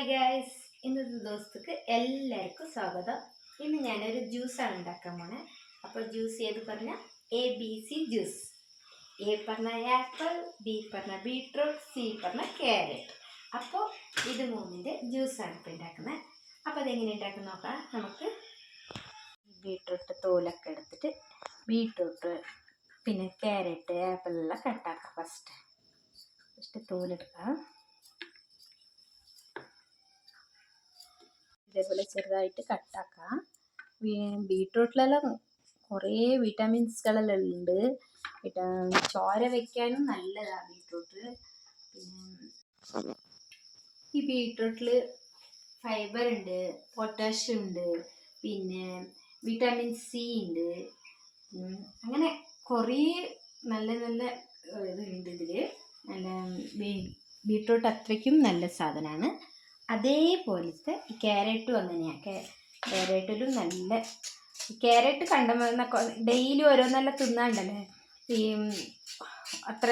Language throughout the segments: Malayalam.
ഹായ് ഗൈസ്, ഇന്നത്തെ ദിവസത്തേക്ക് എല്ലാവർക്കും സ്വാഗതം. ഇന്ന് ഞാനൊരു ജ്യൂസാണ് ഉണ്ടാക്കാൻ പോണേ. അപ്പോൾ ജ്യൂസ് ഏത് പറഞ്ഞാൽ ABC ജ്യൂസ്. എ പറഞ്ഞ ആപ്പിൾ, ബി പറഞ്ഞ ബീട്രൂട്ട്, സി പറഞ്ഞ ക്യാരറ്റ്. അപ്പോൾ ഇത് മൂന്നിൻ്റെ ജ്യൂസാണ് ഇപ്പോൾ ഉണ്ടാക്കുന്നത്. അപ്പോൾ അതെങ്ങനെ ഉണ്ടാക്കുന്ന നോക്കാം. നമുക്ക് ബീട്രൂട്ട് തോലൊക്കെ എടുത്തിട്ട് ബീട്രൂട്ട് പിന്നെ ക്യാരറ്റ് ആപ്പിൾ എല്ലാം കട്ടാക്കാം. ഫസ്റ്റ് തോലെടുക്കാം. ഇതേപോലെ ചെറുതായിട്ട് കട്ടാക്കാം. ബീട്രൂട്ടിലെല്ലാം കുറേ വിറ്റാമിൻസുകളെല്ലാം ഉണ്ട്. ചോര വയ്ക്കാനും നല്ലതാണ് ബീട്രൂട്ട്. പിന്നെ ഈ ബീട്രൂട്ടിൽ ഫൈബർ ഉണ്ട്, പൊട്ടാഷ്യം ഉണ്ട്, പിന്നെ വിറ്റാമിൻ സി ഉണ്ട്. അങ്ങനെ കുറേ നല്ല നല്ല ഇതുണ്ട് ഇതിൽ. നല്ല ബീട്രൂട്ട് അത്രയ്ക്കും നല്ല സാധനമാണ്. അതേപോലത്തെ ഈ ക്യാരറ്റും അങ്ങനെയാണ്. ക്യാരറ്റിലും നല്ല ക്യാരറ്റ് കണ്ടുവന്ന ഡെയിലി ഓരോന്നെല്ലാം തിന്നാണ്ടല്ലേ, ഈ അത്ര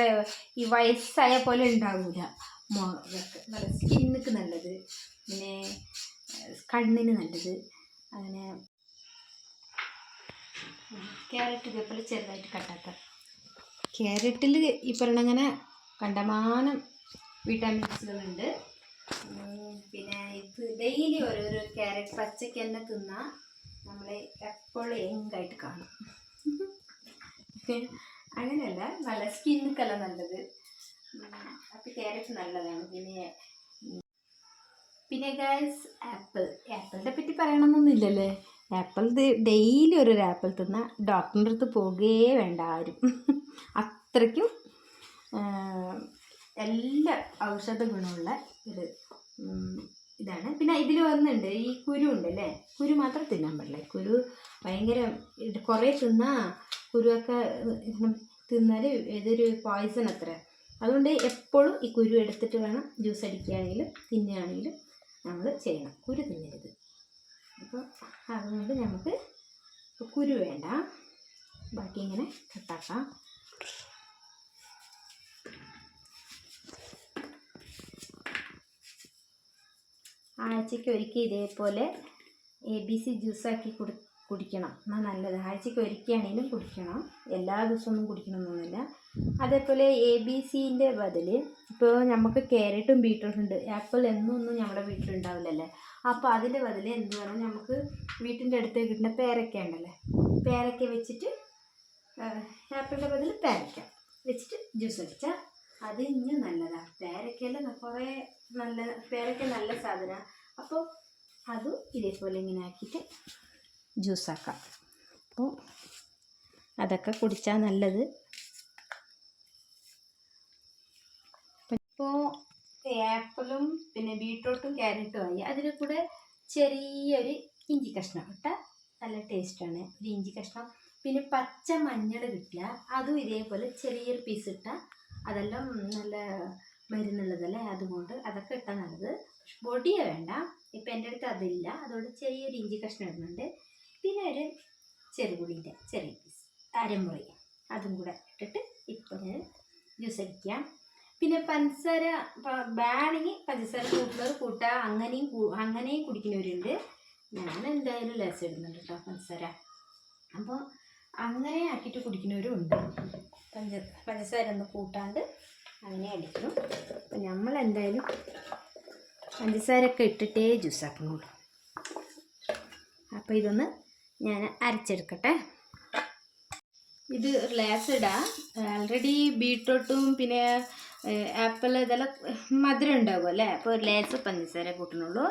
ഈ വയസ്സായ പോലെ ഉണ്ടാവില്ല. നല്ല സ്കിന്നിക്ക് നല്ലത്, പിന്നെ കണ്ണിന് നല്ലത്. അങ്ങനെ ക്യാരറ്റ് ഇതേപോലെ ചെറുതായിട്ട് കട്ടാക്കാം. ക്യാരറ്റിൽ ഈ പറഞ്ഞങ്ങനെ കണ്ടമാനം വിറ്റാമിൻസുകളുണ്ട്. പിന്നെ ഇത് ഡെയിലി ഓരോരോ ക്യാരറ്റ് പച്ചയ്ക്ക് തന്നെ തിന്നാൽ നമ്മൾ എപ്പോഴും യങ്ങായിട്ട് കാണും. അങ്ങനെയല്ല, നല്ല സ്കിന്നിക്കെല്ലാം നല്ലത്. അപ്പോൾ ക്യാരറ്റ് നല്ലതാണ്. പിന്നെ ഗൈസ്, ആപ്പിളിനെ പറ്റി പറയണമെന്നൊന്നുമില്ലല്ലേ. ആപ്പിൾ ഡെയിലി ഒരു ആപ്പിൾ തിന്നാൽ ഡോക്ടറിൻ്റെ അടുത്ത് പോകുകയേ വേണ്ട ആരും. അത്രയ്ക്കും എല്ലാ ഔഷധ ഗുണമുള്ള ഒരു ഇതാണ്. പിന്നെ ഇതിൽ വന്നിട്ടുണ്ട് ഈ കുരു ഉണ്ടല്ലേ, കുരു മാത്രം തിന്നാൻ പാടില്ല. കുരു ഭയങ്കര കുറേ തിന്നാൽ കുരുവൊക്കെ തിന്നാൽ ഏതൊരു പോയിസൺ അത്ര. അതുകൊണ്ട് എപ്പോഴും ഈ കുരു എടുത്തിട്ട് വേണം ജ്യൂസ് അടിക്കുകയാണെങ്കിലും തിന്നുകയാണെങ്കിലും നമ്മൾ ചെയ്യണം. കുരു തിന്നരുത്. അപ്പോൾ അതുകൊണ്ട് നമുക്ക് കുരു വേണ്ട. ബാക്കി ഇങ്ങനെ കട്ടാക്കാം. ആഴ്ചയ്ക്ക് ഒരിക്കൽ ഇതേപോലെ ABC ജ്യൂസാക്കി കുടിക്കണം. എന്നാൽ നല്ലത്. ആഴ്ചയ്ക്ക് ഒരിക്കലാണെങ്കിലും കുടിക്കണം. എല്ലാ ദിവസമൊന്നും കുടിക്കണമെന്നൊന്നുമില്ല. അതേപോലെ ABCൻ്റെ ബദൽ ഇപ്പോൾ നമുക്ക് ക്യാരറ്റും ബീട്രൂട്ടും ഉണ്ട്. ആപ്പിൾ എന്നൊന്നും നമ്മുടെ വീട്ടിലുണ്ടാവില്ലല്ലേ. അപ്പോൾ അതിൻ്റെ ബദൽ എന്ത് വേണം, നമുക്ക് വീട്ടിൻ്റെ അടുത്ത് കിട്ടുന്ന പേരക്ക ഉണ്ടല്ലേ, പേരക്ക വെച്ചിട്ട് ആപ്പിളിൻ്റെ ബദൽ പേരക്ക വെച്ചിട്ട് ജ്യൂസ് അടിച്ചാൽ അത് ഇനിയും നല്ലതാണ്. പേരക്കയെല്ലാം കുറേ പേരക്ക നല്ല സാധനമാണ്. അപ്പോൾ അതും ഇതേപോലെ ഇങ്ങനെ ആക്കിയിട്ട് ജ്യൂസാക്കാം. അപ്പോൾ അതൊക്കെ കുടിച്ചാൽ നല്ലത്. ഇപ്പോൾ ആപ്പിളും പിന്നെ ബീട്രൂട്ടും ക്യാരറ്റും ആയി. അതിൽ കൂടെ ചെറിയൊരു ഇഞ്ചി കഷ്ണം ഇട്ടാൽ നല്ല ടേസ്റ്റാണ്. ഒരു ഇഞ്ചി കഷ്ണം. പിന്നെ പച്ച മഞ്ഞൾ കിട്ടിയ അതും ഇതേപോലെ ചെറിയൊരു പീസ് ഇട്ടാൽ അതെല്ലാം നല്ല മരുന്നുള്ളതല്ലേ. അതുകൊണ്ട് അതൊക്കെ ഇട്ടാൽ നല്ലത്. പൊടിയെ വേണ്ട. ഇപ്പം എൻ്റെ അടുത്ത് അതില്ല, അതുകൊണ്ട് ചെറിയൊരു ഇഞ്ചി കഷ്ണം ഇടുന്നുണ്ട്. പിന്നെ ഒരു ചെറുപുളിൻ്റെ ചെറിയ പീസ് അരമുറി അതും കൂടെ ഇട്ടിട്ട് ഇപ്പോൾ ഞാൻ ജ്യൂസ് അടിക്കാം. പിന്നെ പഞ്ചസാര വേണമെങ്കിൽ പഞ്ചസാര കൂട്ടുന്നവർ കൂട്ടുക, അങ്ങനെയും കുടിക്കുന്നവരുണ്ട്. ഞാൻ എന്തായാലും ലേശം ഇടുന്നുണ്ട് കേട്ടോ പഞ്ചസാര. അപ്പോൾ അങ്ങനെ ആക്കിയിട്ട് കുടിക്കുന്നവരും ഉണ്ട്. പഞ്ചസാര ഒന്നും കൂട്ടാണ്ട് അങ്ങനെ അടിക്കണം. അപ്പം നമ്മൾ എന്തായാലും പഞ്ചസാരയൊക്കെ ഇട്ടിട്ടേ ജ്യൂസാക്കണുള്ളൂ. അപ്പോൾ ഇതൊന്ന് ഞാൻ അരച്ചെടുക്കട്ടെ. ഇത് ലേസ് ഇടാം. ആൾറെഡി ബീട്രൂട്ടും പിന്നെ ആപ്പിൾ ഇതെല്ലാം മധുരം ഉണ്ടാകുമല്ലേ. അപ്പോൾ ഒരു ലേസ് പഞ്ചസാര കൂട്ടണുള്ളൂ.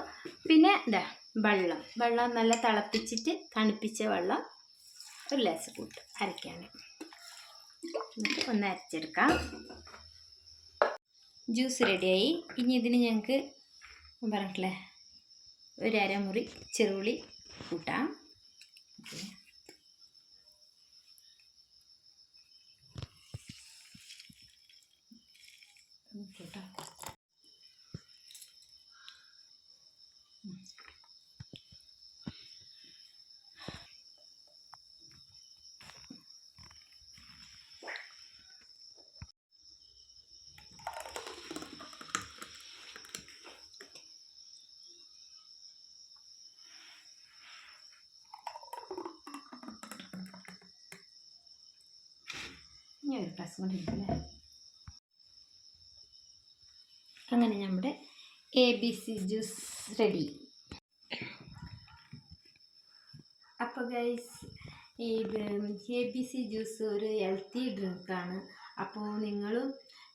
പിന്നെ വെള്ളം നല്ല തിളപ്പിച്ചിട്ട് തണുപ്പിച്ച വെള്ളം ഒരു ലേസ് കൂട്ടും അരയ്ക്കാൻ. ഒന്ന് അരച്ചെടുക്കാം. ജ്യൂസ് റെഡിയായി. ഇനി ഇതിന് ഞങ്ങൾക്ക് പറഞ്ഞിട്ടില്ലേ ഒരു അരമുറി ചെറുപുളി കൂട്ടാം. കേട്ടോ, ഗ്ലാസ് കൊണ്ടിരിക്കല്ലേ. അങ്ങനെ നമ്മുടെ ABC ജ്യൂസ് റെഡി. അപ്പോൾ ഗൈസ്, ഇത് ABC ജ്യൂസ് ഒരു ഹെൽത്തി ഡ്രിങ്കാണ്. അപ്പോൾ നിങ്ങളും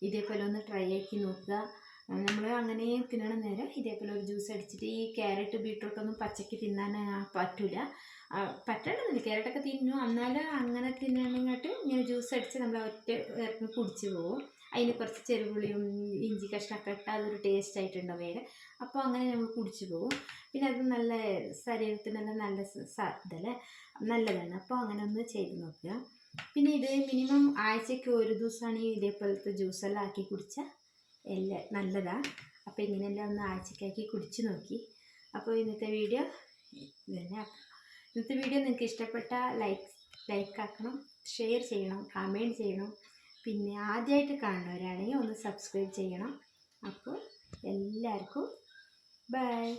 ഇതേപോലെ ഒന്ന് ട്രൈ ആക്കി നോക്കുക. നമ്മൾ അങ്ങനെ തിന്നണ നേരം ഇതേപോലെ ഒരു ജ്യൂസ് അടിച്ചിട്ട്, ഈ ക്യാരറ്റ് ബീട്രൂട്ടൊന്നും പച്ചയ്ക്ക് തിന്നാൻ പറ്റില്ല. പറ്റണമെന്നില്ല, ക്യാരറ്റൊക്കെ തിന്നു, എന്നാലും അങ്ങനെ തിന്നണമെന്നിട്ട് ഇങ്ങനെ ജ്യൂസ് അടിച്ച് നമ്മൾ ഒറ്റ കുടിച്ച് പോകും. അതിന് കുറച്ച് ചെറുപുളിയും ഇഞ്ചി കഷ്ണമൊക്കെ ഇട്ടാൽ അതൊരു ടേസ്റ്റ് ആയിട്ടുണ്ടാവും വേറെ. അപ്പോൾ അങ്ങനെ നമ്മൾ കുടിച്ച് പോകും. പിന്നെ അത് നല്ല ശരീരത്തിനെല്ലാം നല്ല ഇതല്ലേ, നല്ലതാണ്. അപ്പോൾ അങ്ങനെ ഒന്ന് ചെയ്ത് നോക്കുക. പിന്നെ ഇത് മിനിമം ആഴ്ചയ്ക്ക് ഒരു ദിവസമാണ് ഈ ഇതേപോലത്തെ ജ്യൂസെല്ലാം ആക്കി കുടിച്ചാൽ എല്ലാം നല്ലതാണ്. അപ്പോൾ ഇങ്ങനെയെല്ലാം ഒന്ന് ആഴ്ചക്കാക്കി കുടിച്ച് നോക്കി. അപ്പോൾ ഇന്നത്തെ വീഡിയോ ഇതന്നെ. ഇന്നത്തെ വീഡിയോ നിങ്ങൾക്ക് ഇഷ്ടപ്പെട്ടാൽ ലൈക്ക് ആക്കണം, ഷെയർ ചെയ്യണം, കമൻറ്റ് ചെയ്യണം. പിന്നെ ആദ്യമായിട്ട് കാണുന്നവരാണെങ്കിൽ ഒന്ന് സബ്സ്ക്രൈബ് ചെയ്യണം. അപ്പോൾ എല്ലാവർക്കും ബൈ.